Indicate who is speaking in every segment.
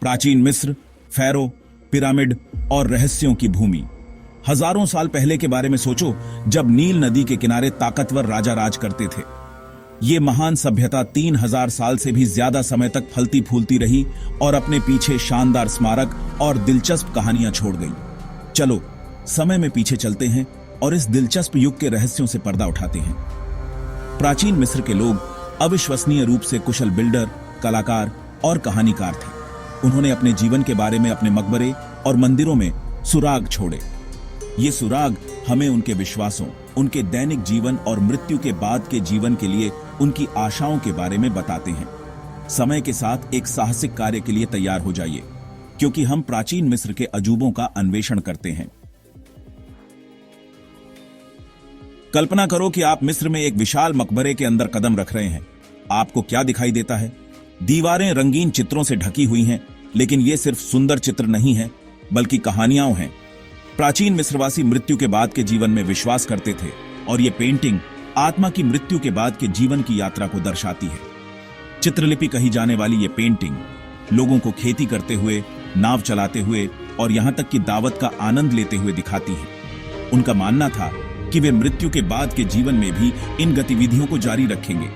Speaker 1: प्राचीन मिस्र, pharaoh, pyramid और रहस्यों की भूमि। हजारों साल पहले के बारे में सोचो, जब नील नदी के किनारे ताकतवर राजा राज करते थे। ये महान सभ्यता 3000 साल से भी ज्यादा समय तक फलती फूलती रही और अपने पीछे शानदार स्मारक और दिलचस्प कहानियां छोड़ गई। चलो समय में पीछे चलते हैं और इस दिलचस्प युग के रहस्यों से पर्दा उठाते हैं। प्राचीन मिस्र के लोग अविश्वसनीय रूप से कुशल बिल्डर, कलाकार और कहानीकार थे। उन्होंने अपने जीवन के बारे में अपने मकबरे और मंदिरों में सुराग छोड़े। ये सुराग हमें उनके विश्वासों, उनके दैनिक जीवन और मृत्यु के बाद के जीवन के लिए उनकी आशाओं के बारे में बताते हैं। समय के साथ एक साहसिक कार्य के लिए तैयार हो जाइए, क्योंकि हम प्राचीन मिस्र के अजूबों का अन्वेषण करते हैं। कल्पना करो कि आप मिस्र में एक विशाल मकबरे के अंदर कदम रख रहे हैं। आपको क्या दिखाई देता है? दीवारें रंगीन चित्रों से ढकी हुई हैं, लेकिन ये सिर्फ सुंदर चित्र नहीं है, बल्कि कहानियां हैं। प्राचीन मिस्रवासी मृत्यु के बाद के जीवन में विश्वास करते थे और ये पेंटिंग आत्मा की मृत्यु के बाद के जीवन की यात्रा को दर्शाती है। चित्रलिपि कही जाने वाली ये पेंटिंग लोगों को खेती करते हुए, नाव चलाते हुए और यहां तक कि दावत का आनंद लेते हुए दिखाती है। उनका मानना था कि वे मृत्यु के बाद के जीवन में भी इन गतिविधियों को जारी रखेंगे।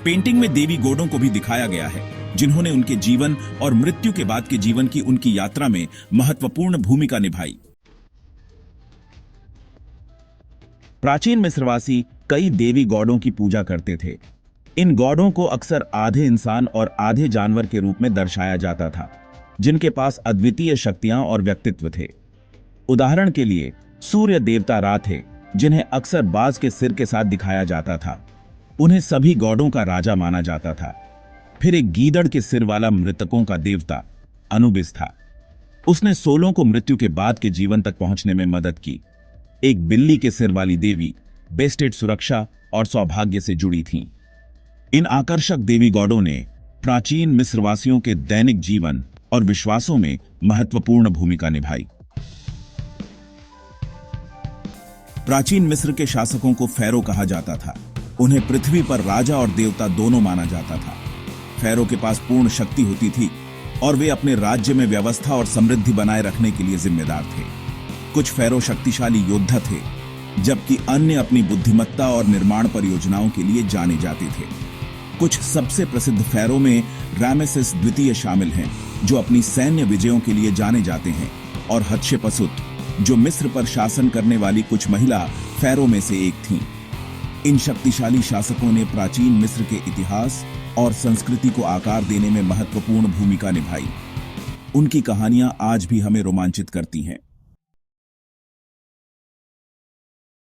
Speaker 1: पेंटिंग में देवी गोडों को भी दिखाया गया है, जिन्होंने उनके जीवन और मृत्यु के बाद के जीवन की उनकी यात्रा में महत्वपूर्ण भूमिका निभाई। प्राचीन मिस्रवासी कई देवी गॉडों की पूजा करते थे। इन गॉडों को अक्सर आधे इंसान और आधे जानवर के रूप में दर्शाया जाता था, जिनके पास अद्वितीय शक्तियां और व्यक्तित्व थे। उदाहरण के लिए सूर्य देवता रा थे, जिन्हें अक्सर बाज के सिर के साथ दिखाया जाता था। उन्हें सभी गॉडों का राजा माना जाता था। फिर एक गीदड़ के सिर वाला मृतकों का देवता अनुबिस था। उसने सोलों को मृत्यु के बाद के जीवन तक पहुंचने में मदद की। एक बिल्ली के सिर वाली देवी बेस्टेड सुरक्षा और सौभाग्य से जुड़ी थीं। इन आकर्षक देवी गॉडों ने प्राचीन मिस्रवासियों के दैनिक जीवन और विश्वासों में महत्वपूर्ण भूमिका निभाई। प्राचीन मिस्र के शासकों को फैरो कहा जाता था। उन्हें पृथ्वी पर राजा और देवता दोनों माना जाता था। फैरो के पास पूर्ण शक्ति होती थी और वे अपने राज्य में व्यवस्था और समृद्धि बनाए रखने के लिए जिम्मेदार थे। कुछ फैरो शक्तिशाली योद्धा थे, जबकि अन्य अपनी बुद्धिमत्ता और निर्माण परियोजनाओं के लिए जाने जाते थे। कुछ सबसे प्रसिद्ध फैरो में रामेसेस द्वितीय शामिल हैं, जो अपनी सैन्य विजयों के लिए जाने जाते हैं, और हत्शेपसुत, जो मिस्र पर शासन करने वाली कुछ महिला फैरो में से एक थीं। इन शक्तिशाली शासकों ने प्राचीन मिस्र के इतिहास और संस्कृति को आकार देने में महत्वपूर्ण भूमिका निभाई। उनकी कहानियां आज भी हमें रोमांचित करती हैं।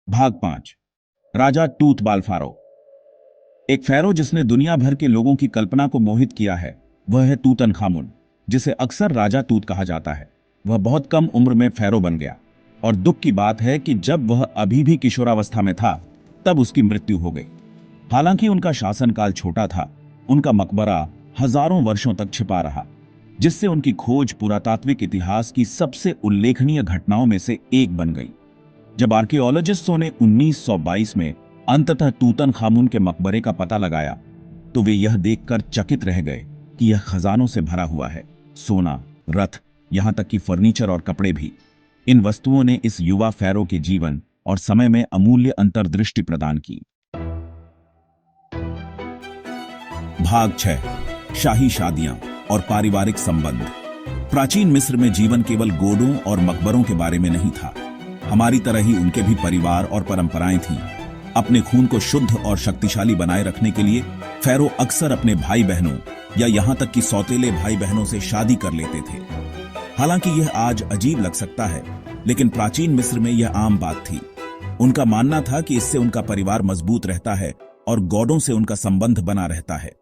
Speaker 1: भाग 5, राजा टूत बाल फारो। एक फैरो जिसने दुनिया भर के लोगों की कल्पना को मोहित किया है, वह है तूतनखामुन, जिसे अक्सर राजा तूत कहा जाता है। वह बहुत कम उम्र में फैरो बन गया, और दुख की बात है कि जब वह अभी भी किशोरावस्था में था, तब उसकी मृत्यु हो गई। हालांकि उनका शासनकाल छोटा था, उनका मकबरा हजारों वर्षों तक छिपा रहा, जिससे उनकी खोज पुरातात्विक इतिहास की सबसे उल्लेखनीय घटनाओं में से एक बन गई। जब आर्कियोलॉजिस्टों ने 1922 में अंततः तूतनखामुन के मकबरे का पता लगाया, तो वे यह देखकर चकित रह गए कि यह खजानों से भरा हुआ है। सोना, रथ, यहां तक कि फर्नीचर और कपड़े भी। इन वस्तुओं ने इस युवा फैरो के जीवन और समय में अमूल्य अंतर्दृष्टि प्रदान की। भाग 6, शाही शादियां और पारिवारिक संबंध। प्राचीन मिस्र में जीवन केवल गोडों और मकबरों के बारे में नहीं था। हमारी तरह ही उनके भी परिवार और परंपराएं थीं। अपने खून को शुद्ध और शक्तिशाली बनाए रखने के लिए फैरो अक्सर अपने भाई बहनों या यहां तक कि सौतेले भाई बहनों से शादी कर लेते थे। हालांकि यह आज अजीब लग सकता है, लेकिन प्राचीन मिस्र में यह आम बात थी। उनका मानना था कि इससे उनका परिवार मजबूत रहता है और गॉडों से उनका संबंध बना रहता है।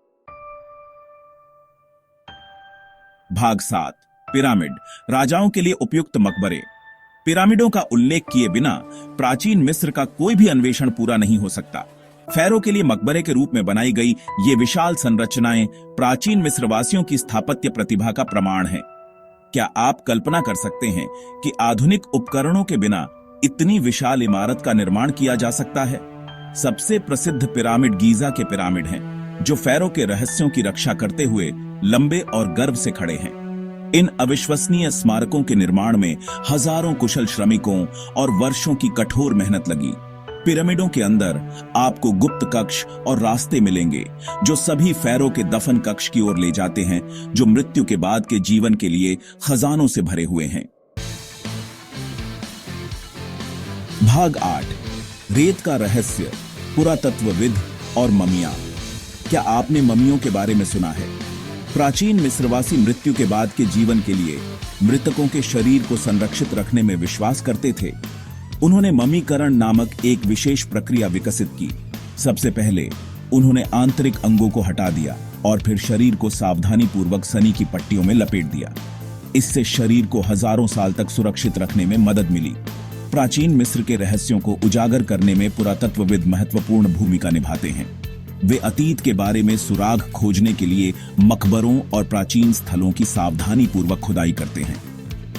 Speaker 1: भाग 7, पिरामिड, राजाओं के लिए उपयुक्त मकबरे। पिरामिडों का उल्लेख किए बिना प्राचीन मिस्र का कोई भी अन्वेषण पूरा नहीं हो सकता। फैरो के लिए मकबरे के रूप में बनाई गई ये विशाल संरचनाएं प्राचीन मिस्रवासियों की स्थापत्य प्रतिभा का प्रमाण है। क्या आप कल्पना कर सकते हैं कि आधुनिक उपकरणों के बिना इतनी विशाल इमारत का निर्माण किया जा सकता है? सबसे प्रसिद्ध पिरामिड गीजा के पिरामिड हैं, जो फैरो के रहस्यों की रक्षा करते हुए लंबे और गर्व से खड़े हैं। इन अविश्वसनीय स्मारकों के निर्माण में हजारों कुशल श्रमिकों और वर्षों की कठोर मेहनत लगी। पिरामिडों के अंदर आपको गुप्त कक्ष और रास्ते मिलेंगे जो सभी फैरो के दफन कक्ष की ओर ले जाते हैं, जो मृत्यु के बाद के जीवन के लिए खजानों से भरे हुए हैं। भाग 8, रेत का रहस्य, पुरातत्वविद और ममियां। क्या आपने ममियों के बारे में सुना है? प्राचीन मिस्रवासी मृत्यु के बाद के जीवन के लिए मृतकों के शरीर को संरक्षित रखने में विश्वास करते थे। उन्होंने ममीकरण नामक एक विशेष प्रक्रिया विकसित की। सबसे पहले उन्होंने आंतरिक अंगों को हटा दिया और फिर शरीर को सावधानी पूर्वक सनी की पट्टियों में लपेट दिया। इससे शरीर को हजारों साल तक सुरक्षित रखने में मदद मिली। प्राचीन मिस्र के रहस्यों को उजागर करने में पुरातत्वविद महत्वपूर्ण भूमिका निभाते हैं। वे अतीत के बारे में सुराग खोजने के लिए मकबरों और प्राचीन स्थलों की सावधानी पूर्वक खुदाई करते हैं।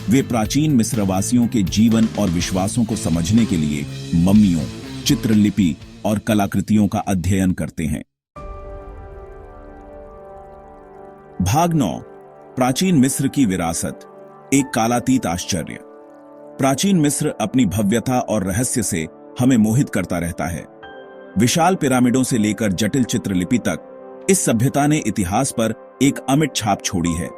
Speaker 1: वे प्राचीन मिस्रवासियों के जीवन और विश्वासों को समझने के लिए मम्मियों, चित्रलिपि और कलाकृतियों का अध्ययन करते हैं। भाग 9, प्राचीन मिस्र की विरासत, एक कालातीत आश्चर्य। प्राचीन मिस्र अपनी भव्यता और रहस्य से हमें मोहित करता रहता है। विशाल पिरामिडों से लेकर जटिल चित्रलिपि तक इस सभ्यता ने इतिहास पर एक अमिट छाप छोड़ी है।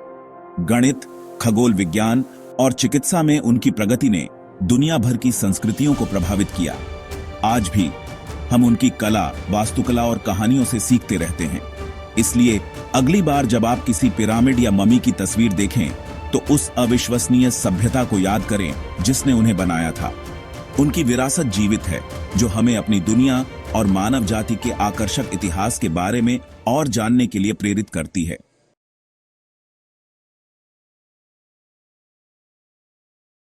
Speaker 1: गणित, खगोल विज्ञान और चिकित्सा में उनकी प्रगति ने दुनिया भर की संस्कृतियों को प्रभावित किया। आज भी हम उनकी कला, वास्तुकला और कहानियों से सीखते रहते हैं। इसलिए अगली बार जब आप किसी पिरामिड या ममी की तस्वीर देखें तो उस अविश्वसनीय सभ्यता को याद करें जिसने उन्हें बनाया था। उनकी विरासत जीवित है जो हमें अपनी दुनिया और मानव जाति के आकर्षक इतिहास के बारे में और जानने के लिए प्रेरित करती है।